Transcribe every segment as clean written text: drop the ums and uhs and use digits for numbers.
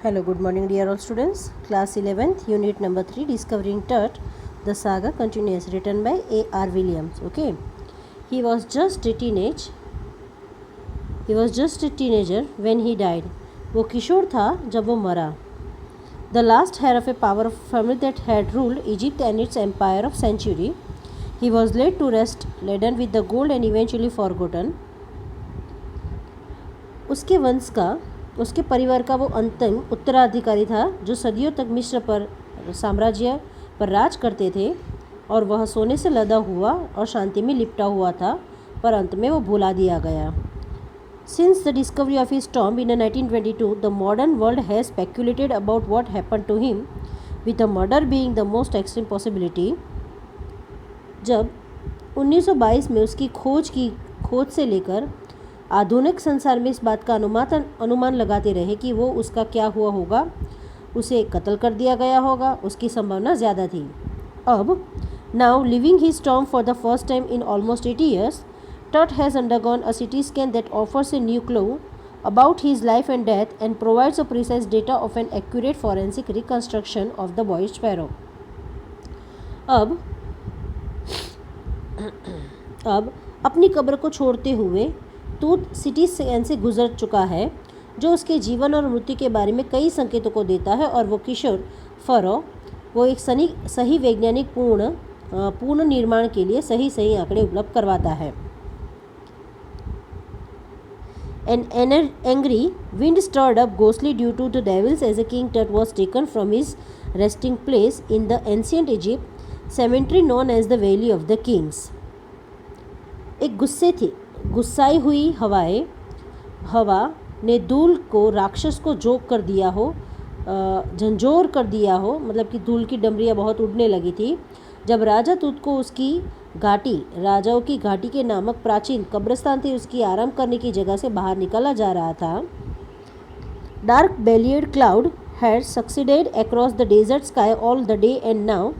Hello, good morning dear all students. Class 11th, unit number 3, Discovering Tut. The saga continues, written by A.R. Williams. Okay. He was just a teenager when he died. वो किशोर था जब वो मरा. The last heir of a powerful family that had ruled Egypt and its empire of century. He was laid to rest, laden with the gold and eventually forgotten. उसके वंश का, उसके परिवार का वो अंतिम उत्तराधिकारी था जो सदियों तक मिस्र पर साम्राज्य पर राज करते थे, और वह सोने से लदा हुआ और शांति में लिपटा हुआ था, पर अंत में वो भुला दिया गया. Since the discovery of his tomb in 1922, the modern world has speculated about what happened to him, with the murder being the most extreme possibility. जब 1922 में उसकी खोज से लेकर आधुनिक संसार में इस बात का अनुमान लगाते रहे कि वो उसका क्या हुआ होगा, उसे कत्ल कर दिया गया होगा, उसकी संभावना ज़्यादा थी. अब now living his Tom for the first time in almost 80 years, Tut has undergone a CT scan that offers a new clue about his life and death and provides a precise data of an accurate forensic reconstruction of the boy sparrow. अब अपनी कब्र को छोड़ते हुए तूत CT scan से गुजर चुका है, जो उसके जीवन और मृत्यु के बारे में कई संकेतों को देता है, और वो किशोर फरो वो एक सही वैज्ञानिक पूर्ण निर्माण के लिए सही आंकड़े उपलब्ध करवाता है. An angry wind stirred up ghostly due to the devils as a King Tut was taken from his resting place in the ancient Egypt cemetery known as the Valley of the Kings. एक गुस्साई हुई हवा ने धूल को राक्षस को झंझोर कर दिया हो, मतलब कि धूल की डमरियाँ बहुत उड़ने लगी थी, जब राजा तूत को उसकी राजाओं की घाटी के नामक प्राचीन कब्रिस्तान से उसकी आराम करने की जगह से बाहर निकाला जा रहा था. Dark bellied cloud had succeeded across the desert sky all the day and now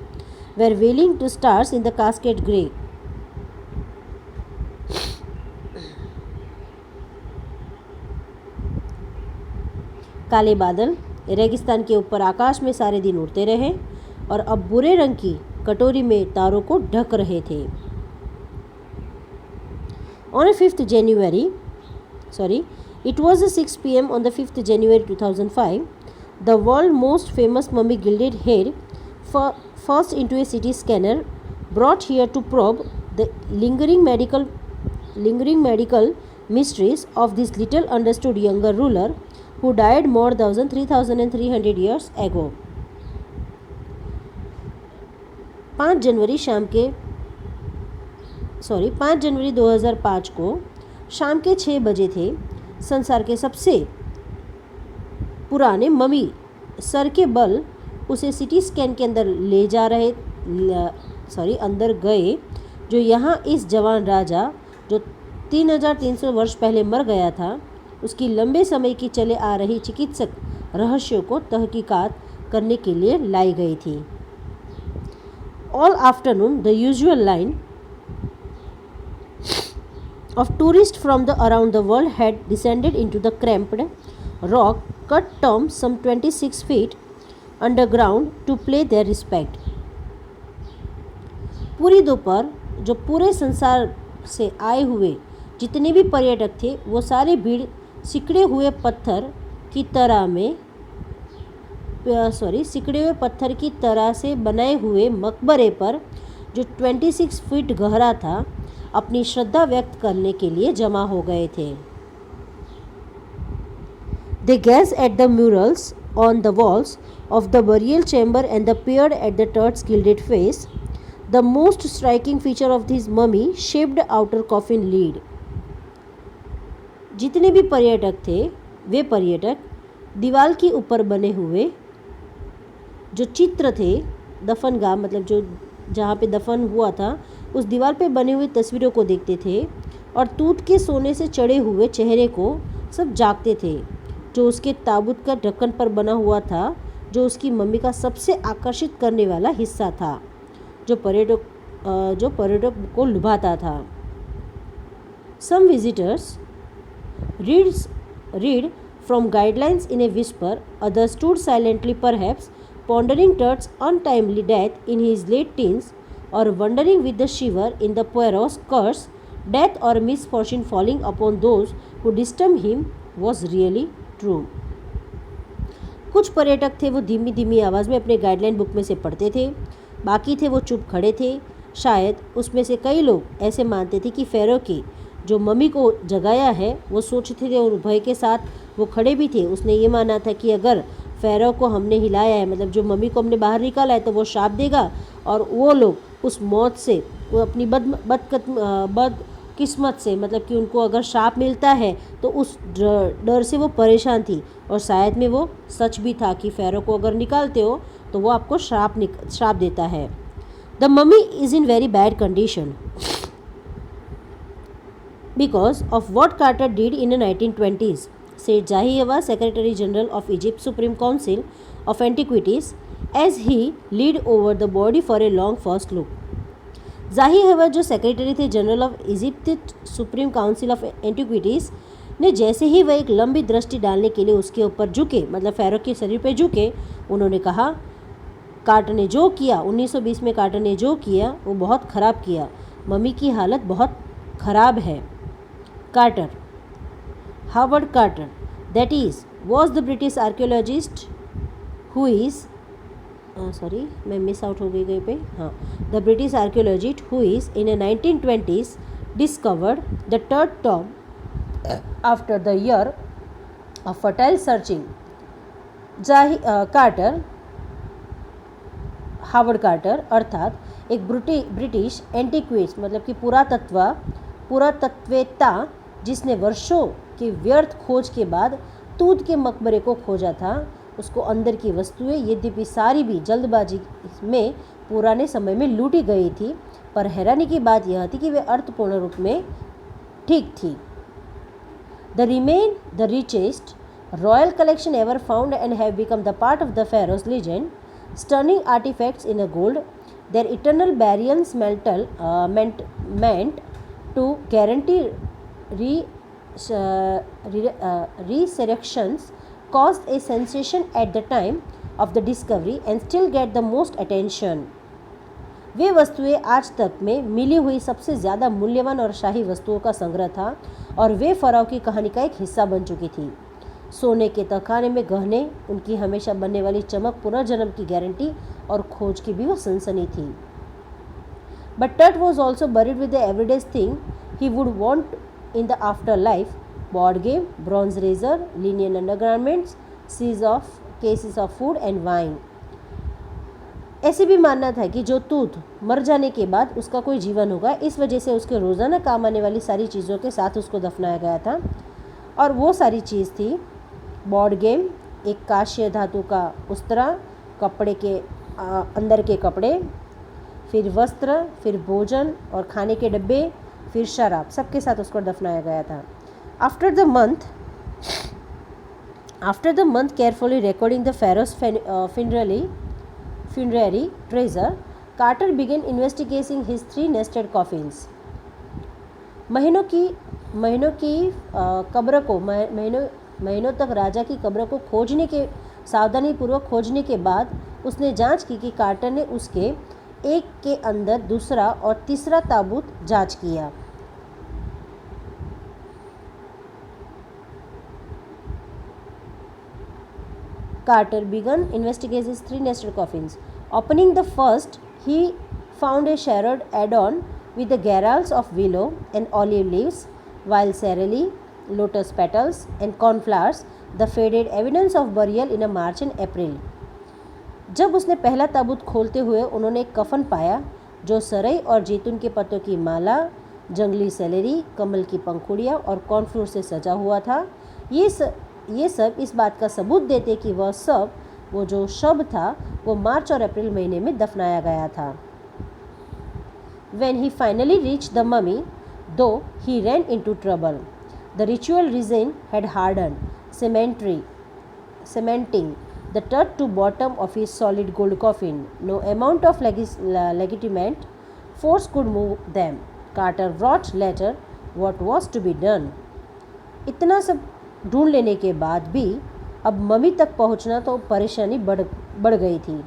were wailing to stars in the cascade grey. काले बादल रेगिस्तान के ऊपर आकाश में सारे दिन उड़ते रहे और अब बुरे रंग की कटोरी में तारों को ढक रहे थे. On 5th January, it was 6 p.m. on the 5th January 2005, the world's most famous mummy gilded head first into a CT scanner brought here to probe the lingering medical mysteries of this little understood younger ruler who died more than 3,300 years ago. 5 जनवरी 2005 को शाम के 6 बजे थे. संसार के सबसे पुराने mummy sir के बल उसे सिटी स्कैन के अंदर अंदर गए, जो यहाँ इस जवान राजा जो 3,300 वर्ष पहले मर गया था, उसकी लंबे समय की चले आ रही चिकित्सक रहस्यों को तहकीकात करने के लिए लाई गई थी. All afternoon, the usual line of tourists from around the world had descended into the cramped, rock-cut tomb some 26 feet underground to pay their respect. पूरी दोपहर जो पूरे संसार से आए हुए जितने भी पर्यटक थे, वो सारे भीड़ सिकड़े हुए पत्थर की तरह से बनाए हुए मकबरे पर, जो 26 फीट गहरा था, अपनी श्रद्धा व्यक्त करने के लिए जमा हो गए थे. They gazed at the murals on the walls of the burial chamber and peered at the Tut's gilded face, the most striking feature of this mummy-shaped outer coffin lid. जितने भी पर्यटक थे, वे पर्यटक दीवार के ऊपर बने हुए जो चित्र थे, दफनगाह मतलब जो जहाँ पे दफन हुआ था, उस दीवार पे बने हुए तस्वीरों को देखते थे, और तूत के सोने से चढ़े हुए चेहरे को सब जागते थे, जो उसके ताबूत का ढक्कन पर बना हुआ था, जो उसकी मम्मी का सबसे आकर्षित करने वाला हिस्सा था, जो पर्यटक को लुभाता था. Some visitors read From guidelines in a whisper, others stood silently, perhaps pondering Turt's untimely death in his late teens, or wondering with the shiver in the Poirot's curse, death or misfortune falling upon those who disturbed him was really true. कुछ पर्यटक थे वो धीमी धीमी आवाज़ में अपने guideline book में से पढ़ते थे, बाकी थे वो चुप खड़े थे। शायद उसमें से कई लोग ऐसे मानते थे कि फ़ैरो की जो मम्मी को जगाया है वो सोचते थे और भय के साथ वो खड़े भी थे। उसने ये माना था कि अगर फ़ैरो को हमने हिलाया है, मतलब जो मम्मी को हमने बाहर निकाला है, तो वो शाप देगा और वो लोग उस मौत से, वो अपनी बदकिस्मत से, मतलब कि उनको अगर शाप मिलता है तो उस डर से वो परेशान थी। और शायद में वो सच भी था कि फ़ैरो को अगर निकालते हो तो वो आपको श्राप देता है। The mummy is in very bad condition because of what Carter did in the 1920s, said Zahi, Secretary General of Egypt's Supreme Council of Antiquities, as he leaned over the body for a long first look. जाही हवा जो secretary थे general of Egypt supreme council of antiquities ने जैसे ही वह एक लंबी दृष्टि डालने के लिए उसके ऊपर झुके, मतलब फ़ैरो के शरीर पर झुके, उन्होंने कहा, कार्टर ने जो किया 1920 में कार्टर ने जो किया वो बहुत ख़राब किया। मम्मी की हालत बहुत ख़राब है। Carter, Howard Carter, that is, was the British archaeologist who is मैं मिस आउट हो गई कहीं पे, हाँ, the British archaeologist who is in the 1920s discovered the third tomb after the year of fertile searching. Howard Carter अर्थात एक British एंटिक्विस्ट, मतलब कि पुरातत्ववेत्ता जिसने वर्षों की व्यर्थ खोज के बाद तूत के मकबरे को खोजा था, उसको अंदर की वस्तुएं यद्यपि सारी भी जल्दबाजी में पुराने समय में लूटी गई थी, पर हैरानी की बात यह थी कि वे अर्थपूर्ण रूप में ठीक थी। The remain the richest royal collection ever found and have become the part of the Feroz legend, stunning artifacts in a gold, their eternal burials meant to guarantee resurrections, caused a sensation at the time of the discovery and still get the most attention. वे वस्तुएं आज तक में मिली हुई सबसे ज़्यादा मूल्यवान और शाही वस्तुओं का संग्रह था और वे फ़राओ की कहानी का एक हिस्सा बन चुकी थी। सोने के तहखाने में गहने, उनकी हमेशा बनने वाली चमक, पुनर्जन्म की गारंटी और खोज की भी वो सनसनी थी। But Tut was also buried with the everyday thing he would want in the after life, board game, bronze razor, linen undergarments, cases of food and wine. ऐसे भी मानना था कि जो तूत मर जाने के बाद उसका कोई जीवन होगा, इस वजह से उसके रोज़ाना काम आने वाली सारी चीज़ों के साथ उसको दफनाया गया था। और वो सारी चीज़ थी बोर्ड गेम, एक काश्य धातु का उस्तरा, कपड़े के अंदर के कपड़े, फिर वस्त्र, फिर भोजन और खाने के डब्बे, फिर शराब, सबके साथ उसको दफनाया गया था। After the month carefully recording the ferrous funerary treasure, Carter began investigating his 3 nested coffins. महीनों तक राजा की कब्र को सावधानीपूर्वक खोजने के बाद उसने जांच की कि कार्टर ने उसके एक के अंदर दूसरा और तीसरा ताबूत जांच किया। Carter began investigating his 3 nested coffins. Opening the first, he found a shroud adorned with the garlands of willow and olive leaves, while ceremony, lotus petals and cornflowers, the faded evidence of burial in a March and April. जब उसने पहला ताबूत खोलते हुए उन्होंने एक कफन पाया जो सरई और जैतून के पत्तों की माला, जंगली सेलेरी, कमल की पंखुड़ियाँ और कॉर्नफ्लोर से सजा हुआ था। ये सब इस बात का सबूत देते कि वो जो शव था वो मार्च और अप्रैल महीने में दफनाया गया था। When he finally reached the mummy, though he ran into trouble. The ritual resin had hardened, cementing the top to bottom of his solid gold coffin. No amount of legitimate force could move them. Carter wrote later what was to be done. इतना सब ढूंढ लेने के बाद भी अब mummy तक पहुंचना तो परेशानी बढ़ गई थी।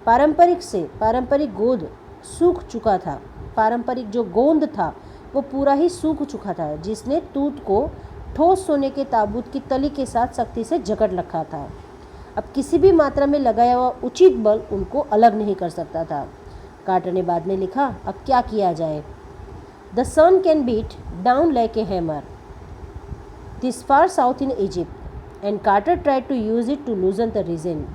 पारंपरिक गोंद सूख चुका था। पारंपरिक जो गोंद था वो पूरा ही सूख चुका था, जिसने तूत को ठोस सोने के ताबूत की तली के साथ सख्ती से जकड़ रखा था। अब किसी भी मात्रा में लगाया हुआ उचित बल उनको अलग नहीं कर सकता था। कार्टर ने बाद में लिखा, अब क्या किया जाए? The sun can beat down like a hammer this far south in Egypt and Carter tried to use it to loosen the region.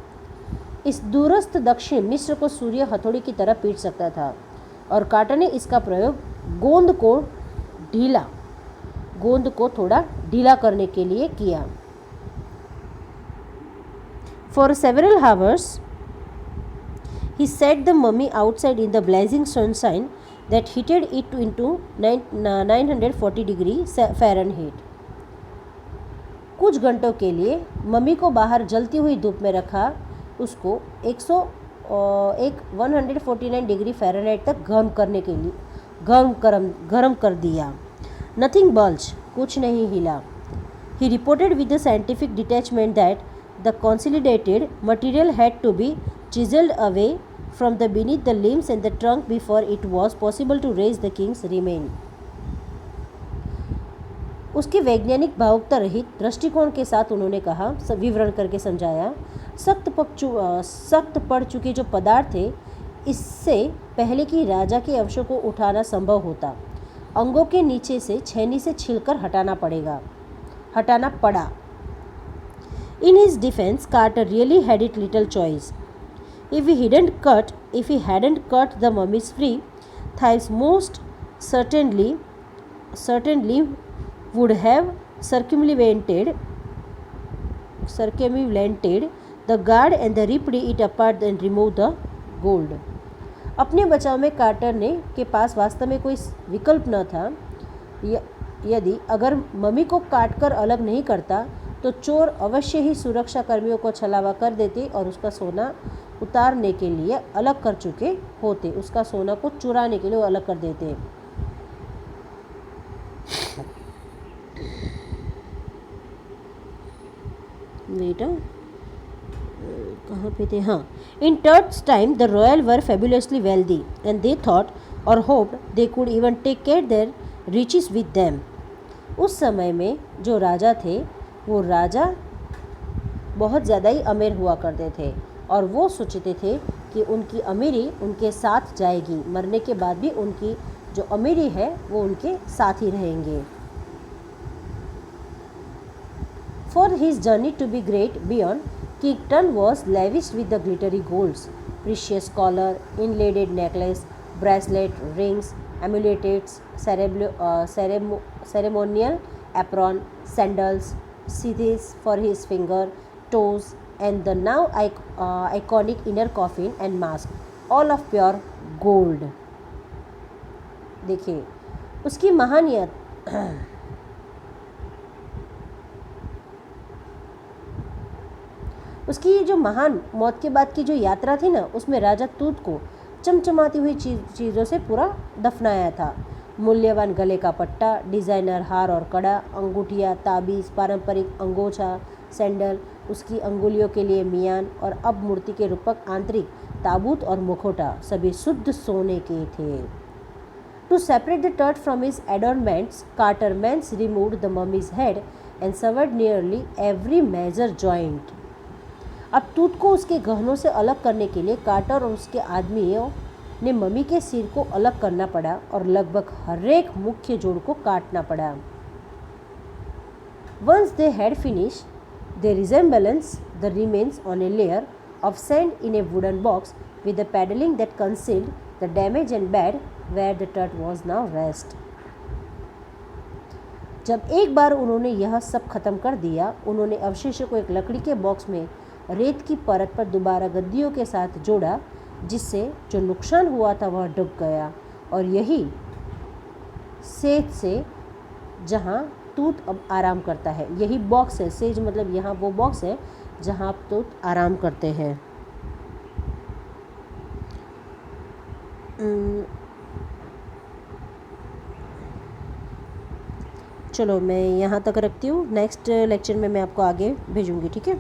इस दूरस्थ दक्षिण मिस्र को सूर्य हथौड़ी की तरह पीट सकता था और कार्टर ने इसका प्रयोग गोंद को थोड़ा ढीला करने के लिए किया। For several hours, he set the mummy outside in the blazing sunshine that heated it into 940 degree Fahrenheit. कुछ घंटों के लिए मम्मी को बाहर जलती हुई धूप में रखा, उसको 149 डिग्री फ़ारेनहाइट तक गर्म कर दिया। Nothing bulged, कुछ नहीं हिला। He reported with the scientific detachment that the consolidated material had to be chiseled away from the beneath the limbs and the trunk before it was possible to raise the king's remain. उसके वैज्ञानिक भावुकता रहित दृष्टिकोण के साथ उन्होंने कहा, विवरण करके समझाया, सख्त पड़ चुके जो पदार्थ थे, इससे पहले कि राजा के अवशों को उठाना संभव होता, अंगों के नीचे से छेनी से छिलकर हटाना पड़ा। In his defense, Carter really had it little choice. If he hadn't cut the mummies free, Thais most certainly would have circumvented the guard and ripped it apart and removed the gold. अपने बचाव में quarter के पास वास्तव में कोई विकल्प न था। यदि अगर मम्मी को काटकर अलग नहीं करता तो चोर अवश्य ही सुरक्षा कर्मियों को छलावा कर देते और उसका सोना उतारने के लिए अलग कर चुके होते, उसका सोना को चुराने के लिए अलग कर देते। कहाँ पे थे? हाँ, in Tut's time the royal were fabulously wealthy and they thought or hoped they could even take care their riches with them. उस समय में जो राजा थे वो बहुत ज़्यादा ही अमीर हुआ करते थे और वो सोचते थे कि उनकी अमीरी उनके साथ जाएगी, मरने के बाद भी उनकी जो अमीरी है वो उनके साथ ही रहेंगे। For his journey to be great beyond, King Tut was lavished with the glittery golds, precious collar, inlaid necklace, bracelet, rings, amulets, ceremonial apron, sandals, sheaths for his finger, toes, and the now iconic inner coffin and mask, all of pure gold. देखिए उसकी महानियत उसकी जो महान मौत के बाद की जो यात्रा थी ना, उसमें राजा तूत को चमचमाती हुई चीज़ों से पूरा दफनाया था। मूल्यवान गले का पट्टा, डिज़ाइनर हार और कड़ा, अंगूठियाँ, ताबीज़, पारंपरिक अंगोछा, सैंडल, उसकी अंगुलियों के लिए मियान और अब मूर्ति के रूपक आंतरिक ताबूत और मुखौटा सभी शुद्ध सोने के थे। टू सेपरेट द टर्ट from his adornments, Carter men's removed the mummy's head and severed nearly every major joint. अब तूत को उसके गहनों से अलग करने के लिए कार्टर और उसके आदमियों ने मम्मी के सिर को अलग करना पड़ा और लगभग हर एक मुख्य जोड़ को काटना पड़ा। Once they had finished their resemblance, the remains on a layer of sand in a wooden box with the padding that concealed the damaged and bad where the tut was now rest. जब एक बार उन्होंने यह सब खत्म कर दिया, उन्होंने अवशेषों को एक लकड़ी के बॉक्स में रेत की परत पर दोबारा गद्दियों के साथ जोड़ा, जिससे जो नुकसान हुआ था वह डूब गया। और यही सेज से जहाँ तूत अब आराम करता है, यही बॉक्स है। सेज मतलब यहाँ वो बॉक्स है जहाँ आप तूत आराम करते हैं। चलो मैं यहाँ तक रखती हूँ, नेक्स्ट लेक्चर में मैं आपको आगे भेजूँगी, ठीक है।